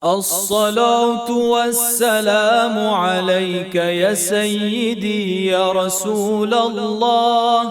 الصلاة والسلام عليك يا سيدي يا رسول الله.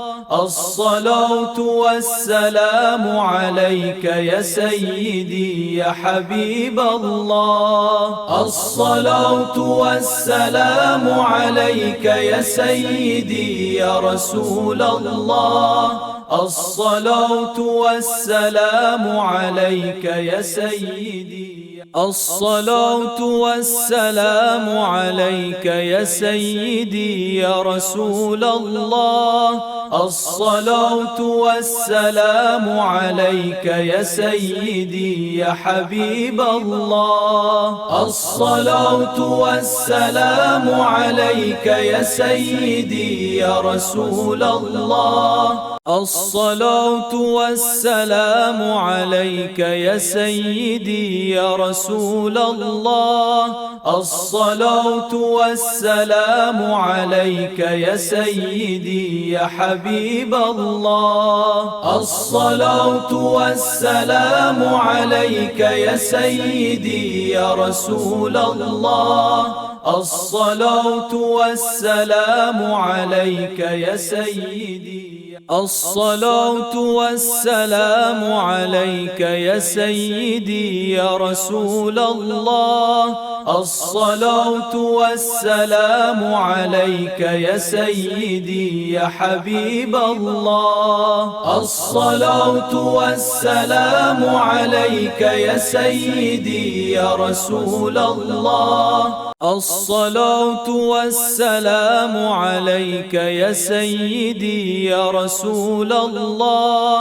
الصلاة والسلام عليك يا سيدي يا حبيب الله. الصلاة والسلام عليك يا سيدي يا رسول الله. الصلاة والسلام عليك يا سيدي. الصلاة والسلام عليك يا سيدي يا رسول الله. الصلاة والسلام عليك يا سيدي يا حبيب الله. الصلاة والسلام عليك يا سيدي يا رسول الله. الصلاة والسلام عليك يا سيدي يا رسول الله. الصلاة والسلام عليك يا سيدي يا حبيب الله. الصلاة والسلام عليك يا سيدي يا رسول الله. الصلاة والسلام عليك يا سيدي. الصلاة والسلام عليك يا سيدي يا رسول الله. الصلاة والسلام عليك يا سيدي يا حبيب الله. الصلاة والسلام عليك يا سيدي يا رسول الله. الصلاة والسلام عليك يا سيدي يا رسول الله.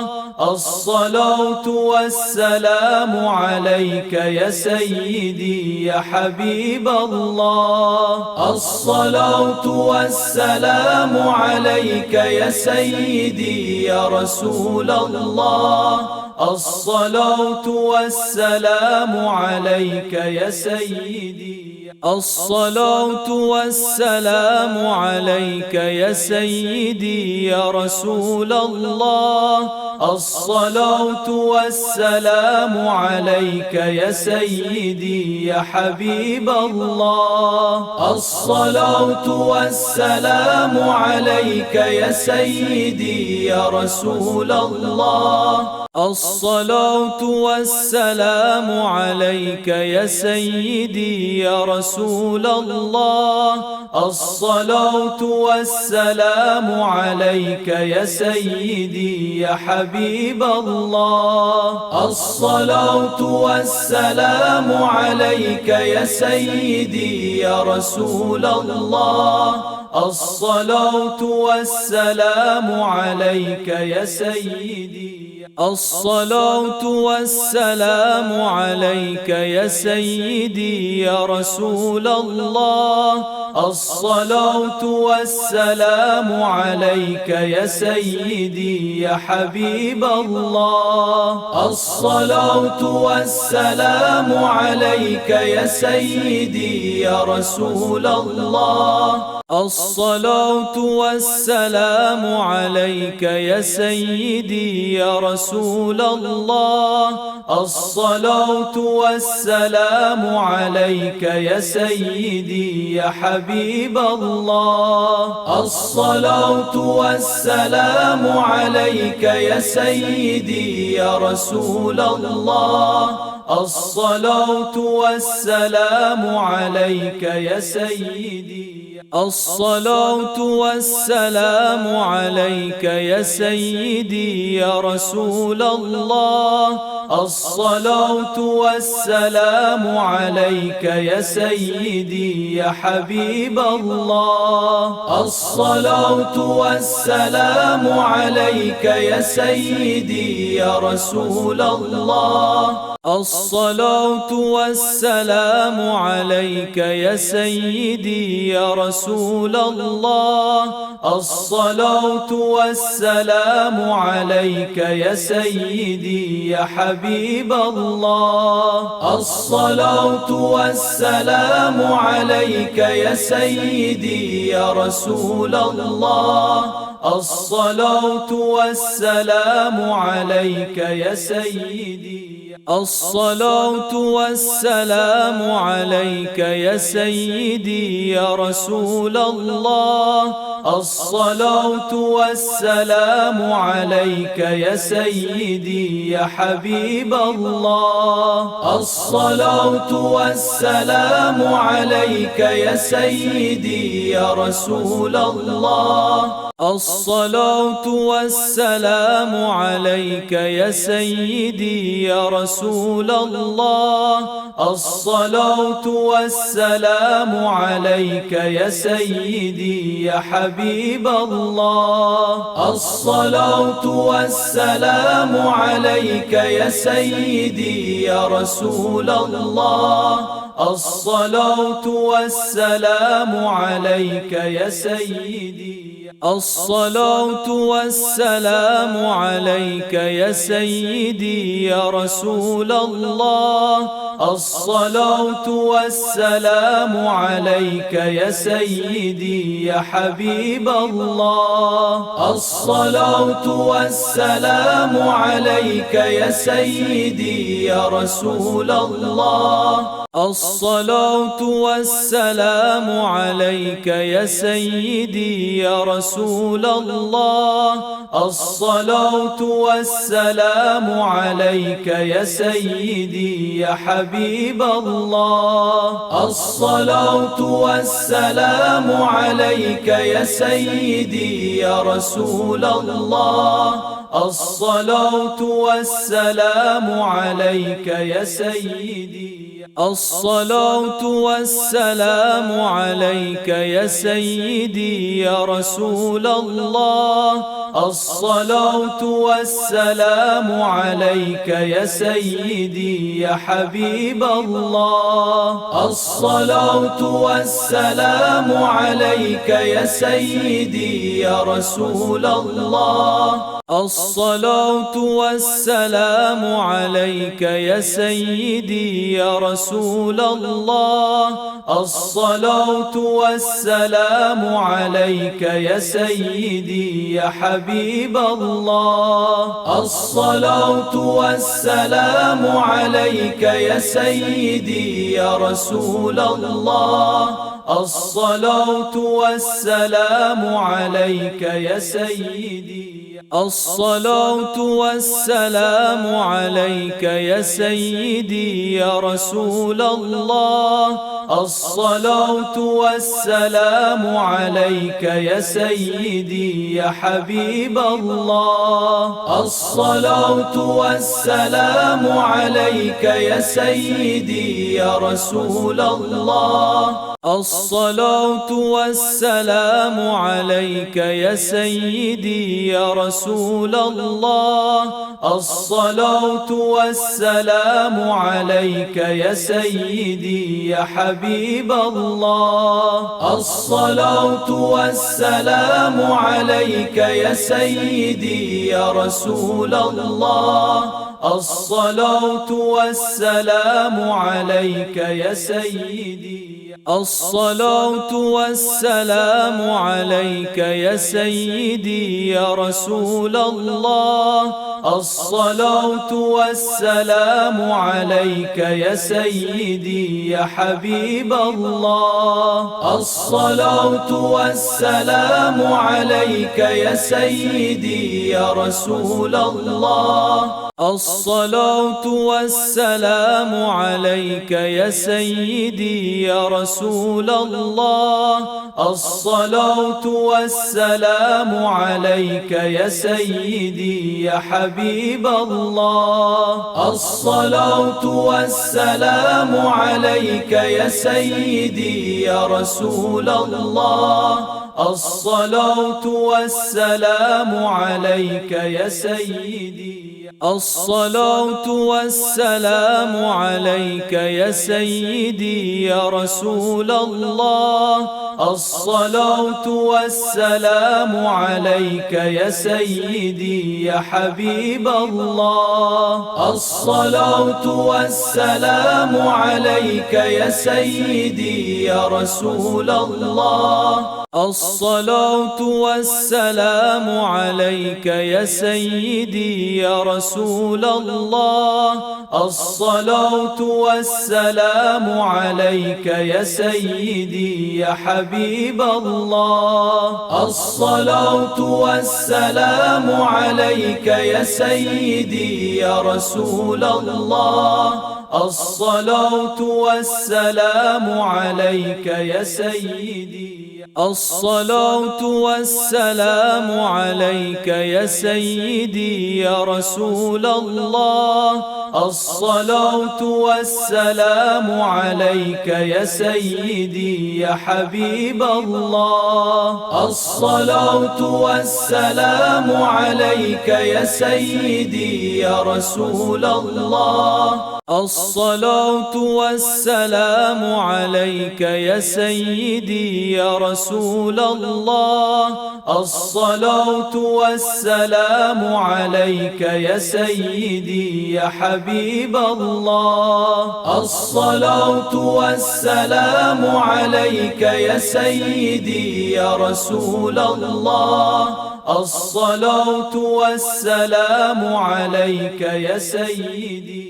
الصلاة والسلام عليك يا سيدي يا حبيب الله. الصلاة والسلام عليك يا سيدي يا رسول الله. الصلاة والسلام عليك يا سيدي. الصلاة والسلام عليك يا سيدي يا رسول الله. الصلاة والسلام عليك يا سيدي يا حبيب الله. الصلاة والسلام عليك يا سيدي يا رسول الله. الصلاة والسلام عليك يا سيدي يا رسول الله. الصلاة والسلام عليك يا سيدي يا حبيب الله. الصلاة والسلام عليك يا سيدي يا رسول الله. الصلاة والسلام عليك يا سيدي. الصلاة والسلام عليك يا سيدي يا رسول الله. الصلاة والسلام عليك يا سيدي يا حبيب الله. الصلاة والسلام عليك يا سيدي يا رسول الله. الصلاة والسلام عليك يا سيدي يا رسول الله. الصلاة والسلام عليك يا سيدي يا حبيب الله. الصلاة والسلام عليك يا سيدي يا رسول الله. الصلاة والسلام عليك يا سيدي. الصلاة والسلام عليك يا سيدي يا رسول الله. الصلاة والسلام عليك يا سيدي يا حبيب الله. الصلاة والسلام عليك يا سيدي يا رسول الله. الصلاة والسلام عليك يا سيدي يا رسول الله. الصلاة والسلام عليك يا سيدي يا حبيب الله. الصلاة والسلام عليك يا سيدي يا رسول الله. الصلاة والسلام عليك يا سيدي. الصلاة والسلام عليك يا سيدي يا رسول الله. الصلاة والسلام عليك يا سيدي يا حبيب الله. الصلاة والسلام عليك يا سيدي يا رسول الله. الصلاة والسلام عليك يا سيدي يا رسول الله. الصلاة والسلام عليك يا سيدي يا حبيب الله. الصلاة والسلام عليك يا سيدي يا رسول الله. الصلاة والسلام عليك يا سيدي. الصلاة والسلام عليك يا سيدي يا رسول الله. الصلاة والسلام عليك يا سيدي يا حبيب الله. الصلاة والسلام عليك يا سيدي يا رسول الله. الصلاة والسلام عليك يا سيدي يا رسول الله. الصلاة والسلام عليك يا سيدي يا حبيب الله. الصلاة والسلام عليك يا سيدي يا رسول الله. الصلاة والسلام عليك يا سيدي. الصلاة والسلام عليك يا سيدي يا رسول الله. الصلاة والسلام عليك يا سيدي يا حبيب الله. الصلاة والسلام عليك يا سيدي يا رسول الله. الصلاة والسلام عليك يا سيدي يا رسول الله. الصلاة والسلام عليك يا سيدي يا حبيب الله. الصلاة والسلام عليك يا سيدي يا رسول الله. الصلاة والسلام عليك يا سيدي. الصلاة والسلام عليك يا سيدي يا رسول الله. الصلاة والسلام عليك يا سيدي يا حبيب الله. الصلاة والسلام عليك يا سيدي يا رسول الله. الصلاة والسلام عليك يا سيدي يا رسول الله. الصلاة والسلام عليك يا سيدي يا حبيب الله. الصلاة والسلام عليك يا سيدي يا رسول الله. الصلاة والسلام عليك يا سيدي. الصلاة والسلام عليك يا سيدي يا رسول الله. الصلاة والسلام عليك يا سيدي يا حبيب الله. الصلاة والسلام عليك يا سيدي يا رسول الله. الصلاة والسلام عليك يا سيدي يا رسول الله. الصلاة والسلام عليك يا سيدي يا حبيب الله. الصلاة والسلام عليك يا سيدي يا رسول الله. الصلاة والسلام عليك يا سيدي. الصلاة والسلام عليك يا سيدي يا رسول الله. الصلاة والسلام عليك يا سيدي يا حبيب الله. الصلاة والسلام عليك يا سيدي يا رسول الله. الصلاة والسلام عليك يا سيدي يا رسول رسول الله. الصلاة والسلام عليك يا سيدي يا حبيب الله. الصلاة والسلام عليك يا سيدي يا رسول الله. الصلاة والسلام عليك يا سيدي. الصلاة والسلام عليك يا سيدي يا رسول الله. الصلاة والسلام عليك يا سيدي يا حبيب الله. الصلاة والسلام عليك يا سيدي يا رسول الله. الصلاة والسلام عليك يا سيدي يا رسول الله. الصلاة والسلام عليك يا سيدي يا حبيب الله. الصلاة والسلام عليك يا سيدي يا رسول الله. الصلاة والسلام عليك يا سيدي.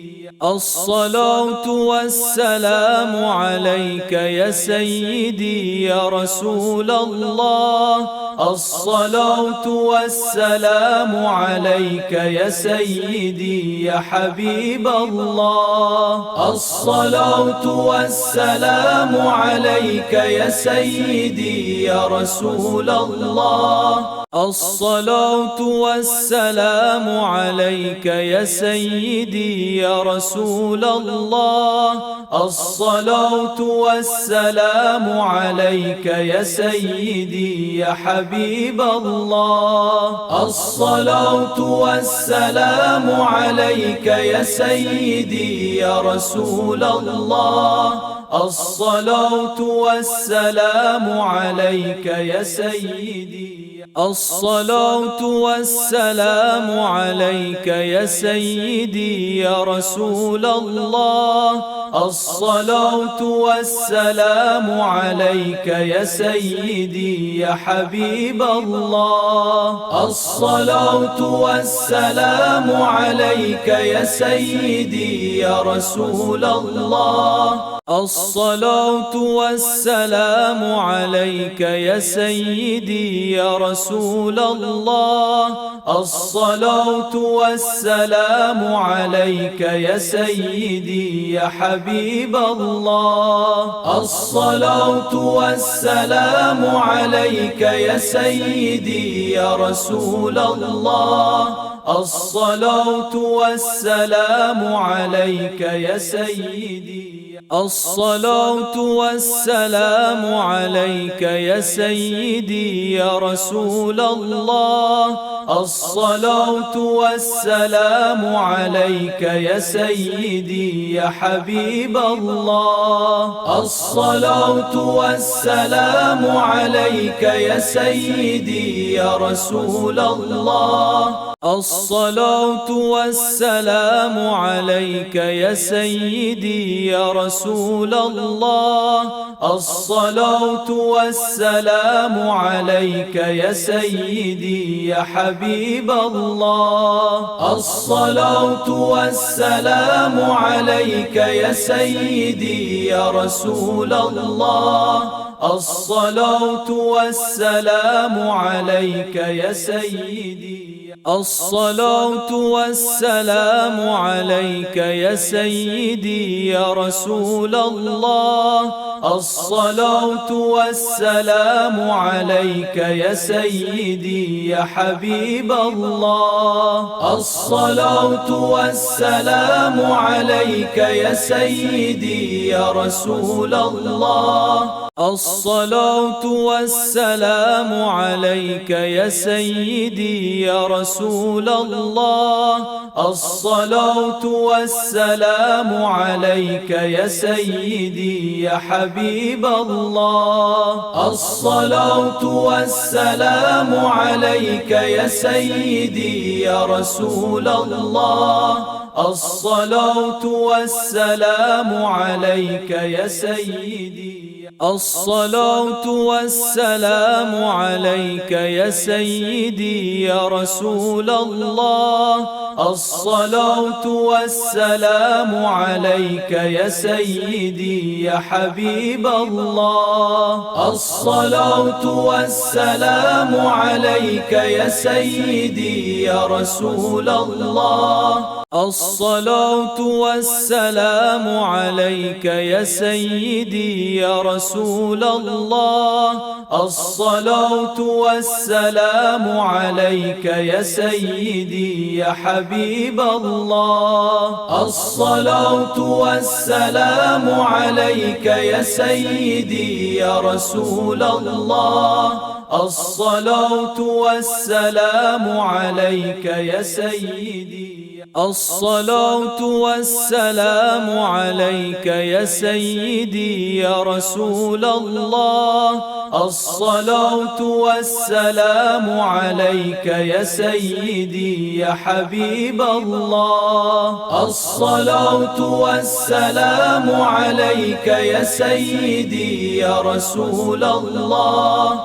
الصلاة والسلام عليك يا سيدي يا رسول الله. الصلاة والسلام عليك يا سيدي يا حبيب الله. الصلاة والسلام عليك يا سيدي يا رسول الله. الصلاة والسلام عليك يا سيدي يا رسول الله. الصلاة والسلام عليك يا سيدي يا حبيب الله. الصلاة والسلام عليك يا سيدي يا رسول الله. الصلاة والسلام عليك يا سيدي. الصلاة والسلام عليك يا سيدي يا رسول الله. الصلاة والسلام عليك يا سيدي يا حبيب الله. الصلاة والسلام عليك يا سيدي يا رسول الله. الصلاة والسلام عليك يا سيدي يا رسول الله. الصلاة والسلام عليك يا سيدي يا حبيب الله. الصلاة والسلام عليك يا سيدي يا رسول الله. الصلاة والسلام عليك يا سيدي. الصلاة والسلام عليك يا سيدي يا رسول الله. الصلاة والسلام عليك يا سيدي يا حبيب الله. الصلاة والسلام عليك يا سيدي يا رسول الله. الصلاة والسلام عليك يا سيدي يا رسول الله. الصلاة والسلام عليك يا سيدي يا حبيب الله. الصلاة والسلام عليك يا سيدي يا رسول الله. الصلاة والسلام عليك يا سيدي. الصلاة والسلام عليك يا سيدي يا رسول الله. الصلاة والسلام عليك يا سيدي يا حبيب الله. الصلاة والسلام عليك يا سيدي يا رسول الله. الصلاة والسلام عليك يا سيدي يا رسول الله. الصلاة والسلام عليك يا سيدي يا حبيب الله. الصلاة والسلام عليك يا سيدي يا رسول الله. الصلاة والسلام عليك يا سيدي. الصلاة والسلام عليك يا سيدي يا رسول الله. الصلاة والسلام عليك يا سيدي يا حبيب الله. الصلاة والسلام عليك يا سيدي يا رسول الله. الصلاة والسلام عليك يا سيدي يا رسول الله. الصلاة والسلام عليك يا سيدي يا حبيب الله. الصلاة والسلام عليك يا سيدي يا رسول الله. الصلاة والسلام عليك يا سيدي. الصلاة والسلام عليك يا سيدي يا رسول الله. الصلاة والسلام عليك يا سيدي يا حبيب الله. الصلاة والسلام عليك يا سيدي يا رسول الله.